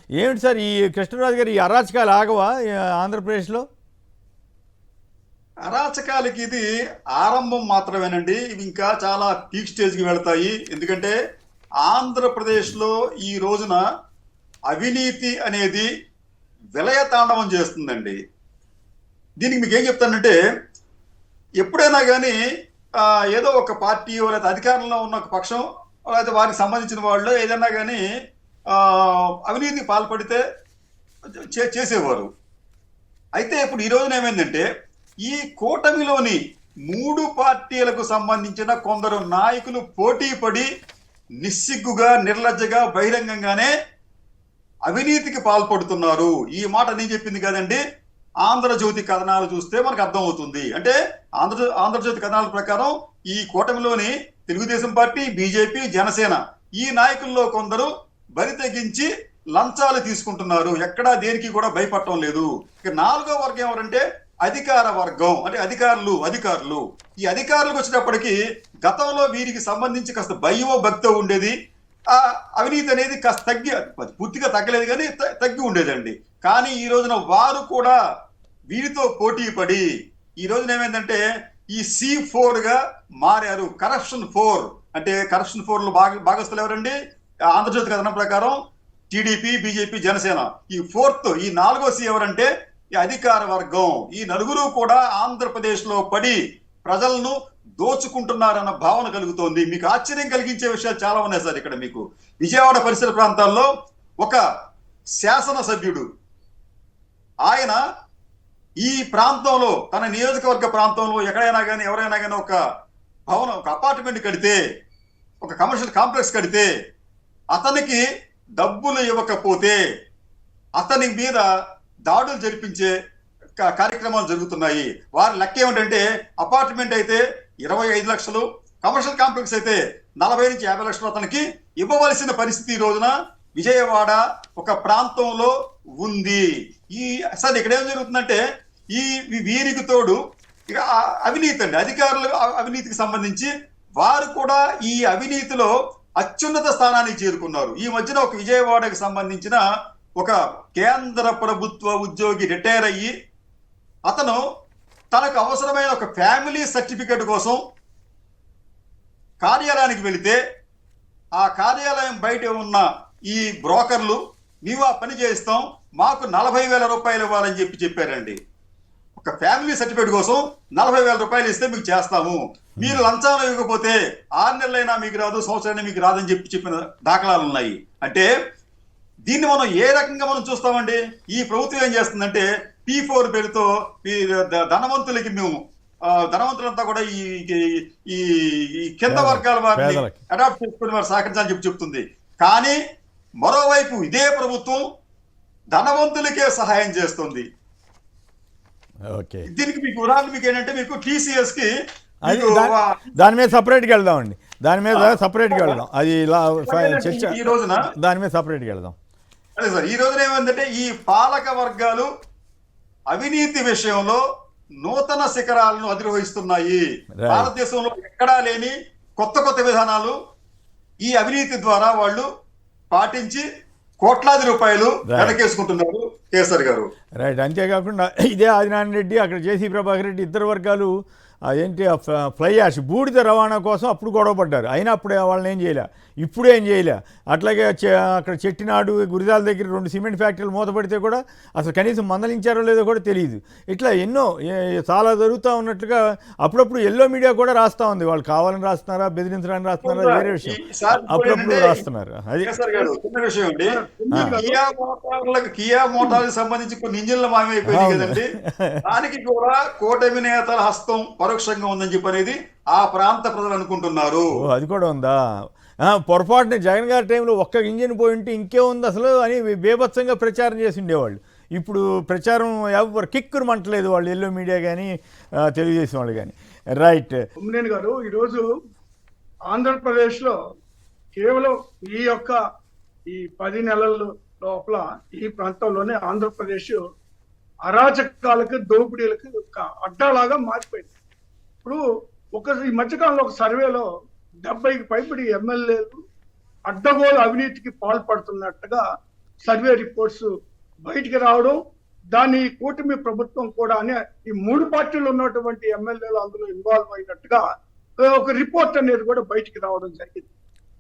ఏమిటి సార్ ఈ కృష్ణరాజు గారు ఈ అరాచకాలు ఆగవా ఆంధ్రప్రదేశ్లో? అరాచకాలకి ఇది ఆరంభం మాత్రమేనండి. ఇవి ఇంకా చాలా పీక్ స్టేజ్కి వెళ్తాయి. ఎందుకంటే ఆంధ్రప్రదేశ్లో ఈ రోజున అవినీతి అనేది విలయతాండవం చేస్తుందండి. దీనికి మీకు ఏం చెప్తానంటే, ఎప్పుడైనా కానీ ఏదో ఒక పార్టీ లేదా అధికారంలో ఉన్న ఒక పక్షం లేదా వారికి సంబంధించిన వాళ్ళు ఏదైనా కానీ అవినీతికి పాల్పడితే చేసేవారు. అయితే ఇప్పుడు ఈ రోజున ఏమైందంటే, ఈ కూటమిలోని 3 పార్టీలకు సంబంధించిన కొందరు నాయకులు పోటీ పడి నిస్సిగ్గుగా నిర్లజ్జగా బహిరంగంగానే అవినీతికి పాల్పడుతున్నారు. ఈ మాట నేను చెప్పింది కదండి, ఆంధ్రజ్యోతి కథనాలు చూస్తే మనకు అర్థమవుతుంది. అంటే ఆంధ్రజ్యోతి కథనాల ప్రకారం ఈ కూటమిలోని తెలుగుదేశం పార్టీ, బీజేపీ, జనసేన ఈ నాయకుల్లో కొందరు బరి తెగించి లంచాలు తీసుకుంటున్నారు. ఎక్కడా దేనికి కూడా భయపడటం లేదు. ఇక 4వ వర్గం ఎవరంటే అధికార వర్గం, అంటే అధికారులు. ఈ అధికారులకు వచ్చినప్పటికీ గతంలో వీరికి సంబంధించి కాస్త భయమో భక్తో ఉండేది. ఆ అవినీతి అనేది కాస్త పూర్తిగా తగ్గలేదు కానీ తగ్గి ఉండేదండి. కానీ ఈ రోజున వారు కూడా వీరితో పోటీ పడి ఈ రోజున ఏమైందంటే ఈ C4 గా మారారు. కరప్షన్ 4 అంటే కరప్షన్ 4 లో భాగస్తులు ఎవరండి? ఆంధ్రజ్యోతి కథనం ప్రకారం టీడీపీ, బీజేపీ, జనసేన. ఈ 4th ఈ 4వ C ఎవరంటే ఈ అధికార వర్గం. ఈ నలుగురు కూడా ఆంధ్రప్రదేశ్ లో పడి ప్రజలను దోచుకుంటున్నారన్న భావన కలుగుతోంది. మీకు ఆశ్చర్యం కలిగించే విషయాలు చాలా ఉన్నాయి సార్. ఇక్కడ మీకు విజయవాడ పరిసర ప్రాంతాల్లో ఒక శాసనసభ్యుడు ఆయన ఈ ప్రాంతంలో తన నియోజకవర్గ ప్రాంతంలో ఎక్కడైనా కానీ ఎవరైనా కానీ ఒక భవనం, ఒక అపార్ట్మెంట్ కడితే, ఒక కమర్షియల్ కాంప్లెక్స్ కడితే అతనికి డబ్బులు ఇవ్వకపోతే అతని మీద దాడులు జరిపించే కార్యక్రమాలు జరుగుతున్నాయి. వారి లెక్క ఏమిటంటే అపార్ట్మెంట్ అయితే 25 లక్షలు, కమర్షియల్ కాంప్లెక్స్ అయితే 40 నుంచి 50 లక్షలు అతనికి ఇవ్వవలసిన పరిస్థితి ఈ రోజున విజయవాడ ఒక ప్రాంతంలో ఉంది. సార్ ఇక్కడ ఏం జరుగుతుందంటే వీరికి తోడు ఇక అవినీతి అండి. అధికారులు అవినీతికి సంబంధించి వారు కూడా ఈ అవినీతిలో అత్యున్నత స్థానానికి చేరుకున్నారు. ఈ మధ్యన ఒక విజయవాడకి సంబంధించిన ఒక కేంద్ర ప్రభుత్వ ఉద్యోగి రిటైర్ అయ్యి అతను తనకు అవసరమైన ఒక ఫ్యామిలీ సర్టిఫికేట్ కోసం కార్యాలయానికి వెళితే ఆ కార్యాలయం బయట ఉన్న ఈ బ్రోకర్లు మేము ఆ పని చేయిస్తాం, మాకు 40,000 రూపాయలు ఇవ్వాలని చెప్పారండి. ఒక ఫ్యామిలీ సర్టిఫికేట్ కోసం 40,000 రూపాయలు ఇస్తే మీకు చేస్తాము, మీరు లంచాలు ఇవ్వకపోతే 6 నెలలైనా మీకు రాదు, సంవత్సరాలైనా మీకు రాదని చెప్పిన దాఖలాలు ఉన్నాయి. అంటే దీన్ని మనం ఏ రకంగా మనం చూస్తామండి? ఈ ప్రభుత్వం ఏం చేస్తుందంటే P4 పేరుతో ఈ ధనవంతులకి ధనవంతులంతా కూడా ఈ కింద వర్గాల వారిని అడాప్ట్ చేసుకుని వారు సహకరించాలని చెప్తుంది. కానీ మరోవైపు ఇదే ప్రభుత్వం ధనవంతులకే సహాయం చేస్తుంది. దీనికి మీకు ఉదాహరణ మీకు ఏంటంటే మీకు TCS కి దాని మీద సపరేట్గా వెళ్దామండి. దాని మీద సపరేట్గా వెళ్దాం. అది ఈ రోజున దాని మీద సపరేట్గా వెళ్దాం. అదే సార్, ఈ రోజున ఏమంటే ఈ పాలక వర్గాలు అవినీతి విషయంలో నూతన శిఖరాలను అధిరోహిస్తున్నాయి. భారతదేశంలో ఎక్కడా లేని కొత్త విధానాలు ఈ అవినీతి ద్వారా వాళ్ళు పాటించి కోట్లాది రూపాయలు వెనకేసుకుంటున్నారు కేసర్ గారు. రైట్. అంతేకాకుండా ఇదే ఆదినారాయణ రెడ్డి, అక్కడ జేసీ ప్రభాకర్ రెడ్డి ఇద్దరు వర్గాలు ఏంటి ఫ్లై యాష్ బూడిద రవాణా కోసం అప్పుడు గొడవపడ్డారు. అయినా అప్పుడు వాళ్ళని ఏం చేయలే, ఇప్పుడు ఏం చేయలే. అట్లాగే అక్కడ చెట్టినాడు, గురిజాల దగ్గర 2 సిమెంట్ ఫ్యాక్టరీలు మూతపడితే కూడా అసలు కనీసం మందలించారో లేదో కూడా తెలియదు. ఇట్లా ఎన్నో చాలా జరుగుతూ ఉన్నట్లుగా అప్పుడప్పుడు ఎల్లో మీడియా కూడా రాస్తూ ఉంది. వాళ్ళు కావాలని రాస్తున్నారా, బెదిరించడానికి రాస్తున్నారా వేరే విషయం, అప్పుడప్పుడు రాస్తున్నారు. అది చిన్న విషయం అండి. కియా మోటార్లకు సంబంధించి కొన్ని ఇంజిన్లు మాయమైపోయింది కదండి, దానికి కూడా కూటమి నేతల హస్తం పరోక్షంగా ఉందని చెప్పి అనేది ఆ ప్రాంత ప్రజలు అనుకుంటున్నారు. అది కూడా ఉందా? పొరపాటున జగన్ గారి టైంలో ఒక్క ఇంజిన్ పోయి ఉంటే ఇంకే ఉంది అసలు అని బేభత్సంగా ప్రచారం చేసి ఉండేవాళ్ళు. ఇప్పుడు ప్రచారం ఎవరు కిక్కురు మంటలేదు వాళ్ళు, ఎల్లో మీడియా కానీ తెలుగుదేశం వాళ్ళు కానీ. రైట్. ఉమ్మనేని గారు, ఈరోజు ఆంధ్రప్రదేశ్లో కేవలం ఈ 10 నెలల లోపల ఈ ప్రాంతంలోనే ఆంధ్రప్రదేశ్ అరాచకాలకు, దోపిడీలకు ఒక అడ్డాలాగా మారిపోయింది. ఇప్పుడు ఈ మధ్యకాలంలో ఒక సర్వేలో 70కి పైబడి ఎమ్మెల్యేలు అడ్డగోలు అవినీతికి పాల్పడుతున్నట్టుగా సర్వే రిపోర్ట్స్ బయటికి రావడం, దాన్ని కూటమి ప్రభుత్వం కూడా అనే ఈ 3 పార్టీలు ఉన్నటువంటి ఎమ్మెల్యేలు అందులో ఇన్వాల్వ్ అయినట్టుగా ఒక రిపోర్ట్ అనేది కూడా బయటికి రావడం జరిగింది.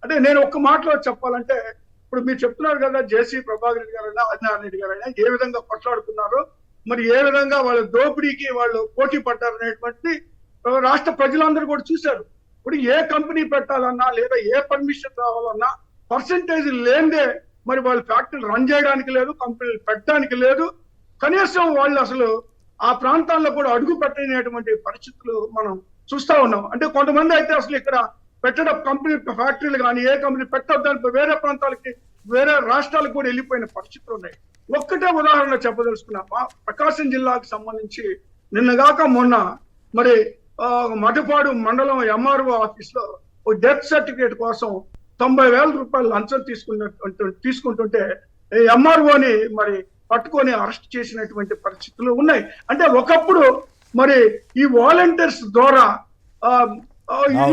అంటే నేను ఒక్క మాటలో చెప్పాలంటే, ఇప్పుడు మీరు చెప్తున్నారు కదా, జేసీ ప్రభాకర్ రెడ్డి గారైనా ఆదినారాయణ రెడ్డి గారైనా ఏ విధంగా కొట్లాడుకున్నారో, మరి ఏ విధంగా వాళ్ళ దోపిడీకి వాళ్ళు పోటీ పడ్డారు అనేటువంటి రాష్ట్ర ప్రజలందరూ కూడా చూశారు. ఇప్పుడు ఏ కంపెనీ పెట్టాలన్నా లేదా ఏ పర్మిషన్ రావాలన్నా పర్సంటేజ్ లేనిదే మరి వాళ్ళ ఫ్యాక్టరీలు రన్ చేయడానికి లేదు, కంపెనీలు పెట్టడానికి లేదు. కనీసం వాళ్ళు అసలు ఆ ప్రాంతాల్లో కూడా అడుగు పెట్టలేనటువంటి పరిస్థితులు మనం చూస్తా ఉన్నాం. అంటే కొంతమంది అయితే అసలు ఇక్కడ పెట్టడం కంపెనీ ఫ్యాక్టరీలు కానీ ఏ కంపెనీ పెట్టొద్దని వేరే ప్రాంతాలకి వేరే రాష్ట్రాలకు కూడా వెళ్ళిపోయిన పరిస్థితులు ఉన్నాయి. ఒక్కటే ఉదాహరణ చెప్పదలుచుకున్నామా, ప్రకాశం జిల్లాకు సంబంధించి నిన్నగాక మొన్న మరి మధుపాడు మండలం ఎంఆర్ఓ ఆఫీస్ లో ఒక డెత్ సర్టిఫికేట్ కోసం 90,000 రూపాయలు లంచం తీసుకుంటుంటే ఎంఆర్ఓని మరి పట్టుకొని అరెస్ట్ చేసినటువంటి పరిస్థితులు ఉన్నాయి. అంటే ఒకప్పుడు మరి ఈ వాలంటీర్స్ ద్వారా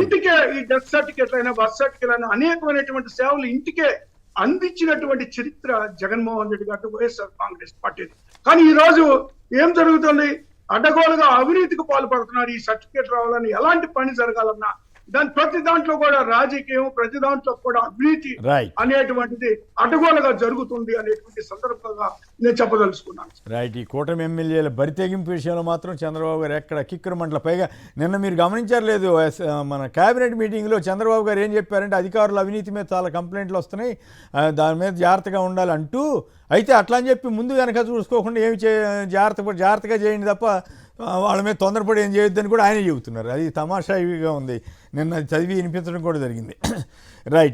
ఇంటికే ఈ డెత్ సర్టిఫికేట్ అయినా బర్త్ సర్టిఫికేట్ అయినా అనేకమైనటువంటి సేవలు ఇంటికే అందించినటువంటి చరిత్ర జగన్మోహన్ రెడ్డి గారు, వైఎస్ఆర్ కాంగ్రెస్ పార్టీ. కానీ ఈ రోజు ఏం జరుగుతుంది? అడ్డగోలుగా అవినీతికి పాల్పడుతున్నారు. ఈ సర్టిఫికేట్ రావాలని ఎలాంటి పని జరగాలన్నా ప్రతి దాంట్లో కూడా రాజకీయం, ప్రతి దాంట్లో కూడా అవినీతి అనేటువంటిది అడ్డగోలుగా జరుగుతుంది అనేటువంటి సందర్భంగా నేను చెప్పదలుచుకున్నాను. రైట్. ఈ కూటమి ఎమ్మెల్యేల బరితెగింపు విషయంలో మాత్రం చంద్రబాబు గారు ఎక్కడ కిక్కరు మంటల. పైగా నిన్న మీరు గమనించారు లేదు, మన కేబినెట్ మీటింగ్లో చంద్రబాబు గారు ఏం చెప్పారంటే అధికారుల అవినీతి మీద చాలా కంప్లైంట్లు వస్తున్నాయి, దాని మీద జాగ్రత్తగా ఉండాలి అంటూ. అయితే అట్లా అని చెప్పి ముందు వెనక చూసుకోకుండా ఏమి జాగ్రత్తగా చేయండి తప్ప వాళ్ళ మీద తొందరపడి ఏం చేయొద్దని కూడా ఆయన చెబుతున్నారు. అది తమాషాయిగా ఉంది. నిన్న చదివి వినిపించడం కూడా జరిగింది. రైట్.